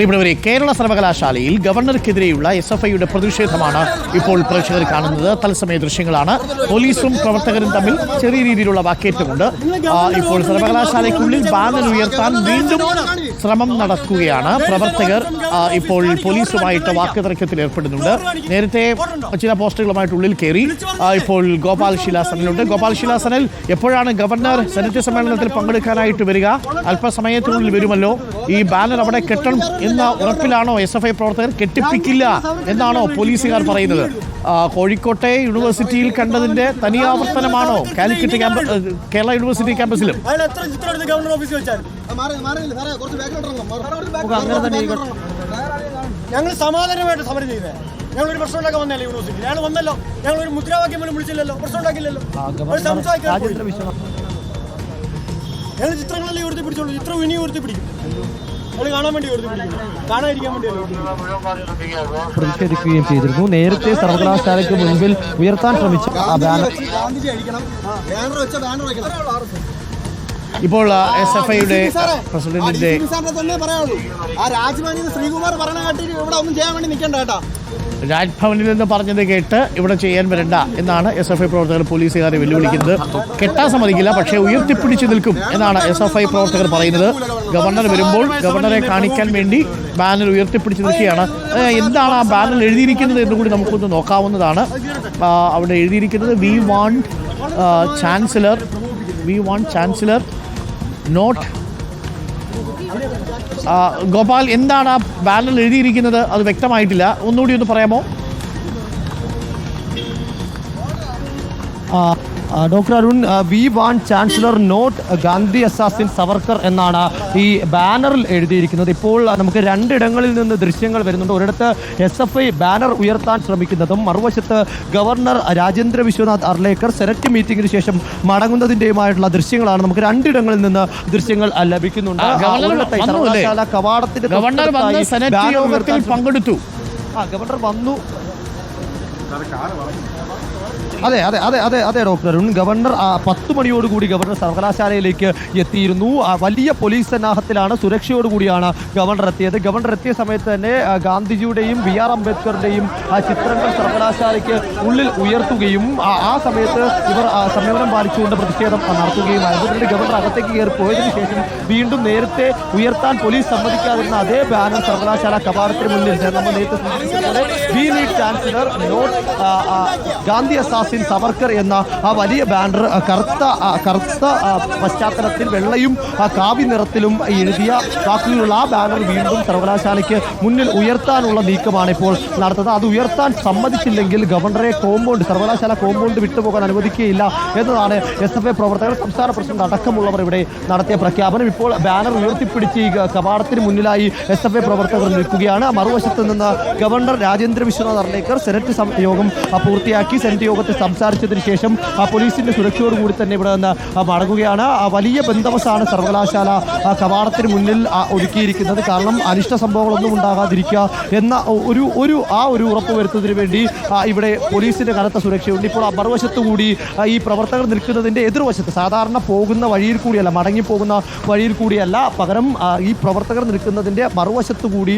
പ്രിയപ്പെട്ടവരെ, കേരള സർവകലാശാലയിൽ ഗവർണർക്കെതിരെയുള്ള SFIയുടെ പ്രതിഷേധമാണ് ഇപ്പോൾ പ്രേക്ഷകർ കാണുന്നത്. തത്സമയ ദൃശ്യങ്ങളാണ്. പോലീസും പ്രവർത്തകരും തമ്മിൽ ചെറിയ രീതിയിലുള്ള വാക്കേറ്റമുണ്ട്. ഇപ്പോൾ സർവകലാശാലയ്ക്കുള്ളിൽ ബാനർ ഉയർത്താൻ വീണ്ടും ശ്രമം നടക്കുകയാണ്. പ്രവർത്തകർ ഇപ്പോൾ പോലീസുമായിട്ട് വാക്കുതർക്കത്തിൽ ഏർപ്പെടുന്നുണ്ട്. നേരത്തെ ചില പോസ്റ്ററുകളുമായിട്ട് ഉള്ളിൽ കയറി. ഇപ്പോൾ ഗോപാൽ ശിലാസനിലുണ്ട്. ഗോപാൽ ശിലാസനിൽ എപ്പോഴാണ് ഗവർണർ സെനറ്റ് സമ്മേളനത്തിൽ പങ്കെടുക്കാനായിട്ട് വരിക? അല്പസമയത്തിനുള്ളിൽ വരുമല്ലോ. ഈ ബാനർ അവിടെ കെട്ടണം എന്ന ഉറപ്പിലാണോ SFI പ്രവർത്തകർ? കെട്ടിപ്പിക്കില്ല എന്നാണോ പോലീസുകാർ പറയുന്നത്? കോഴിക്കോട്ടെ യൂണിവേഴ്സിറ്റിയിൽ കണ്ടതിന്റെ തനിയാവർത്തനമാണോ കാലിക്കറ്റ് കേരള യൂണിവേഴ്സിറ്റി ക്യാമ്പസിലും? ഞങ്ങൾ സമാധാനമായിട്ട് സമരം ചെയ്തേ. ഞങ്ങളൊരു പ്രശ്നം ഉണ്ടാക്കാൻ വന്നല്ലേ യൂണിവേഴ്സിറ്റി. ഞങ്ങൾ വന്നല്ലോ. ഞങ്ങളൊരു മുദ്രാവാക്യം പോലും വിളിച്ചില്ലല്ലോ. പ്രശ്നം ഉണ്ടാക്കില്ലല്ലോ. ഞങ്ങൾ ചിത്രങ്ങളല്ലേ ഉയർത്തി പിടിച്ചോളൂ. ചിത്രം ഇനി ഉയർത്തി പിടിക്കും. കാണാൻ വേണ്ടി കാണാതിരിക്കാൻ വേണ്ടി പ്രതിഷേധിക്കുകയും ചെയ്തിരുന്നു. നേരത്തെ സർവകലാശാലയ്ക്ക് മുൻപിൽ ഉയർത്താൻ ശ്രമിച്ച ഇപ്പോൾ SFIയുടെ പ്രസിഡന്റിന്റെ ശ്രീകുമാർ പറഞ്ഞ കാട്ടി ഇവിടെ ഒന്നും ചെയ്യാൻ വേണ്ടി നിൽക്കണ്ട കേട്ടാ. രാജ്ഭവനിൽ നിന്ന് പറഞ്ഞത് കേട്ട് ഇവിടെ ചെയ്യാൻ വരണ്ട എന്നാണ് SFI പ്രവർത്തകർ പോലീസുകാരെ വെല്ലുവിളിക്കുന്നത്. കെട്ടാൻ സമ്മതിക്കില്ല, പക്ഷേ ഉയർത്തിപ്പിടിച്ചു നിൽക്കും എന്നാണ് SFI പ്രവർത്തകർ പറയുന്നത്. ഗവർണർ വരുമ്പോൾ ഗവർണറെ കാണിക്കാൻ വേണ്ടി ബാനർ ഉയർത്തിപ്പിടിച്ചു നിൽക്കുകയാണ്. എന്താണ് ആ ബാനറിൽ എഴുതിയിരിക്കുന്നത് എന്ന് കൂടി നമുക്കൊന്ന് നോക്കാവുന്നതാണ്. അവിടെ എഴുതിയിരിക്കുന്നത് we want chancellor not. Gopal, എന്താണ് ആ ബാനറിൽ എഴുതിയിരിക്കുന്നത്? അത് വ്യക്തമായിട്ടില്ല. ഒന്നുകൂടി ഒന്ന് പറയാമോ? Doctor Arun, we want chancellor not Gandhi assassin Savarkar എന്നാണ് ഈ ബാനറിൽ എഴുതിയിരിക്കുന്നത്. ഇപ്പോൾ നമുക്ക് രണ്ടിടങ്ങളിൽ നിന്ന് ദൃശ്യങ്ങൾ വരുന്നുണ്ട്. ഒരിടത്ത് SFI ബാനർ ഉയർത്താൻ ശ്രമിക്കുന്നതും മറുവശത്ത് ഗവർണർ രാജേന്ദ്ര വിശ്വനാഥ് അർലേക്കർ സെനറ്റ് മീറ്റിംഗിന് ശേഷം മടങ്ങുന്നതിൻ്റെയുമായിട്ടുള്ള ദൃശ്യങ്ങളാണ് നമുക്ക് രണ്ടിടങ്ങളിൽ നിന്ന് ദൃശ്യങ്ങൾ ലഭിക്കുന്നുണ്ട്. സർവകലാശാല കവാടത്തിന്റെ പങ്കെടുത്തു. ഗവർണർ വന്നു. അതെ ഡോക്ടർ അരുൺ, ഗവർണർ 10 മണിയോടുകൂടി ഗവർണർ സർവകലാശാലയിലേക്ക് എത്തിയിരുന്നു. വലിയ പോലീസ് സന്നാഹത്തിലാണ്, സുരക്ഷയോടുകൂടിയാണ് ഗവർണർ എത്തിയത്. ഗവർണർ എത്തിയ സമയത്ത് തന്നെ ഗാന്ധിജിയുടെയും BR അംബേദ്കറുടെയും ചിത്രങ്ങൾ സർവകലാശാലയ്ക്ക് ഉള്ളിൽ ഉയർത്തുകയും ആ സമയത്ത് ഇവർ സംയമനം പാലിച്ചുകൊണ്ട് പ്രതിഷേധം നടത്തുകയുമായിരുന്നു. പിന്നീട് ഗവർണർ അകത്തേക്ക് കയറി പോയതിനു ശേഷം വീണ്ടും നേരത്തെ ഉയർത്താൻ പോലീസ് സമ്മതിക്കാതിരുന്ന അതേ ബാനർ സർവകലാശാല കവാടത്തിന് മുന്നിൽ നമ്മൾ നേരത്തെ സൂചിപ്പിച്ചതുപോലെ we need chancellor not Gandhi assassin Savarkar എന്ന ആ വലിയ ബാനർ കറുത്ത പശ്ചാത്തലത്തിൽ വെള്ളയും കാവി നിറത്തിലും എഴുതിയ വാക്കുകളുള്ള ആ ബാനർ വീണ്ടും സർവകലാശാലയ്ക്ക് മുന്നിൽ ഉയർത്താനുള്ള നീക്കമാണ് ഇപ്പോൾ നടത്തുന്നത്. അത് ഉയർത്താൻ സമ്മതിച്ചില്ലെങ്കിൽ ഗവർണറെ സർവകലാശാല കോമ്പൗണ്ട് വിട്ടുപോകാൻ അനുവദിക്കുകയില്ല എന്നതാണ് SFI പ്രവർത്തകർ, സംസ്ഥാന പ്രസിഡന്റ് അടക്കമുള്ളവർ ഇവിടെ നടത്തിയ പ്രഖ്യാപനം. ഇപ്പോൾ ബാനർ ഉയർത്തിപ്പിടിച്ച് ഈ കവാടത്തിന് മുന്നിലായി SFI പ്രവർത്തകർ നിൽക്കുകയാണ്. മറുവശത്ത് നിന്ന് ഗവർണർ രാജേന്ദ്ര വിശ്വനാഥ് അർലേക്കർ സെനറ്റ് യോഗം പൂർത്തിയാക്കി. സെനറ്റ് യോഗത്തിൽ സംസാരിച്ചതിന് ശേഷം പോലീസിന്റെ സുരക്ഷയോടുകൂടി തന്നെ ഇവിടെ നിന്ന് മടങ്ങുകയാണ്. വലിയ ബന്ദോബസ്താണ് സർവകലാശാല കവാടത്തിന് മുന്നിൽ ഒരുക്കിയിരിക്കുന്നത്. കാരണം അനിഷ്ട സംഭവങ്ങളൊന്നും ഉണ്ടാകാതിരിക്കുക എന്ന ഒരു ഉറപ്പ് വരുത്തുന്നതിന് വേണ്ടി ഇവിടെ പോലീസിന്റെ കനത്ത സുരക്ഷയുണ്ട്. ഇപ്പോൾ മറുവശത്തുകൂടി ഈ പ്രവർത്തകർ നിൽക്കുന്നതിന്റെ എതിർവശത്ത്, സാധാരണ പോകുന്ന വഴിയിൽ കൂടിയല്ല, മടങ്ങിപ്പോകുന്ന വഴിയിൽ കൂടിയല്ല, പകരം ഈ പ്രവർത്തകർ നിൽക്കുന്നതിന്റെ മറുവശത്തുകൂടി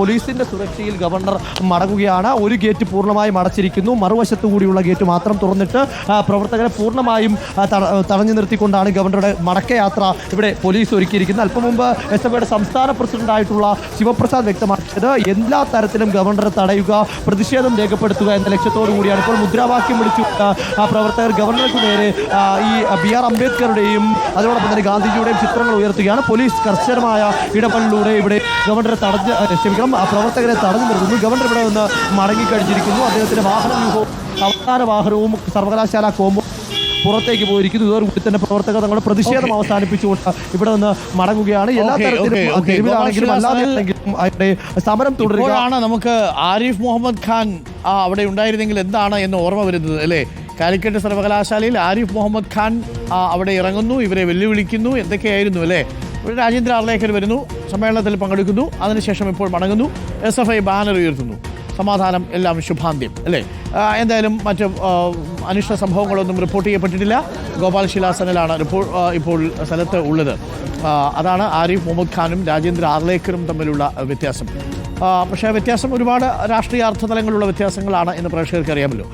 പോലീസിന്റെ സുരക്ഷയിൽ ഗവർണർ മടങ്ങുകയാണ്. ഒരു ഗേറ്റ് പൂർണ്ണമായും അടച്ചിരിക്കുന്നു. മറുവശത്തു കൂടിയുള്ള ഗേറ്റ് മാത്രം തുറന്നിട്ട് പ്രവർത്തകരെ പൂർണ്ണമായും തടഞ്ഞു നിർത്തിക്കൊണ്ടാണ് ഗവർണറുടെ മടക്കയാത്ര ഇവിടെ പോലീസ് ഒരുക്കിയിരിക്കുന്നത്. അല്പം മുമ്പ് SFIയുടെ സംസ്ഥാന പ്രസിഡന്റായിട്ടുള്ള ശിവപ്രസാദ് വ്യക്തമാക്കിയത് എല്ലാ തരത്തിലും ഗവർണറെ തടയുക, പ്രതിഷേധം രേഖപ്പെടുത്തുക എന്ന ലക്ഷ്യത്തോടു കൂടിയാണ്. ഇപ്പോൾ മുദ്രാവാക്യം വിളിച്ചു പ്രവർത്തകർ ഗവർണർക്ക് നേരെ ഈ BR അംബേദ്കറുടെയും അതോടൊപ്പം തന്നെ ഗാന്ധിജിയുടെയും ചിത്രങ്ങൾ ഉയർത്തുകയാണ്. പോലീസ് കർശനമായ ഇടപെടലിലൂടെ ഇവിടെ ഗവർണറെ പ്രവർത്തകരെ തടഞ്ഞു നിർത്തുന്നു. ഗവർണർ ഇവിടെ നിന്ന് മടങ്ങിക്കഴിഞ്ഞിരിക്കുന്നു. അദ്ദേഹത്തിന്റെ അവസാന വാഹനവും സർവകലാശാല കോമ്പൗണ്ട് പുറത്തേക്ക് പോയിരിക്കുന്നു. ഇതോടുകൂടി തന്നെ പ്രവർത്തകർ തങ്ങളുടെ പ്രതിഷേധം അവസാനിപ്പിച്ചുകൊണ്ട് ഇവിടെ നിന്ന് മടങ്ങുകയാണ്. എല്ലാ തരത്തിലും തെരുവിലാണെങ്കിലും അല്ലാതെങ്കിലും സമരം തുടരുകയാണ്. നമുക്ക് ആരിഫ് മുഹമ്മദ് ഖാൻ അവിടെ ഉണ്ടായിരുന്നെങ്കിൽ എന്താണ് എന്ന് ഓർമ്മ വരുന്നത് അല്ലേ? കാലിക്കറ്റ് സർവകലാശാലയിൽ ആരിഫ് മുഹമ്മദ് ഖാൻ അവിടെ ഇറങ്ങുന്നു, ഇവരെ വെല്ലുവിളിക്കുന്നു, എന്തൊക്കെയായിരുന്നു അല്ലേ? ഇവിടെ രാജേന്ദ്ര അർലേക്കർ വരുന്നു, സമ്മേളനത്തിൽ പങ്കെടുക്കുന്നു, അതിനുശേഷം ഇപ്പോൾ മടങ്ങുന്നു, SFI ബാനർ ഉയർത്തുന്നു. സമാധാനം, എല്ലാം ശുഭാന്ത്യം അല്ലേ? എന്തായാലും മറ്റ് അനിഷ്ട സംഭവങ്ങളൊന്നും റിപ്പോർട്ട് ചെയ്യപ്പെട്ടിട്ടില്ല. ഗോപാൽ ശിലാസനിലാണ് ഇപ്പോൾ സ്ഥലത്ത് ഉള്ളത്. അതാണ് ആരിഫ് മുഹമ്മദ് ഖാനും രാജേന്ദ്ര ആർലേക്കറും തമ്മിലുള്ള വ്യത്യാസം. പക്ഷേ വ്യത്യാസം ഒരുപാട് രാഷ്ട്രീയ അർത്ഥതലങ്ങളുള്ള വ്യത്യാസങ്ങളാണ് എന്ന് പ്രേക്ഷകർക്ക് അറിയാമല്ലോ.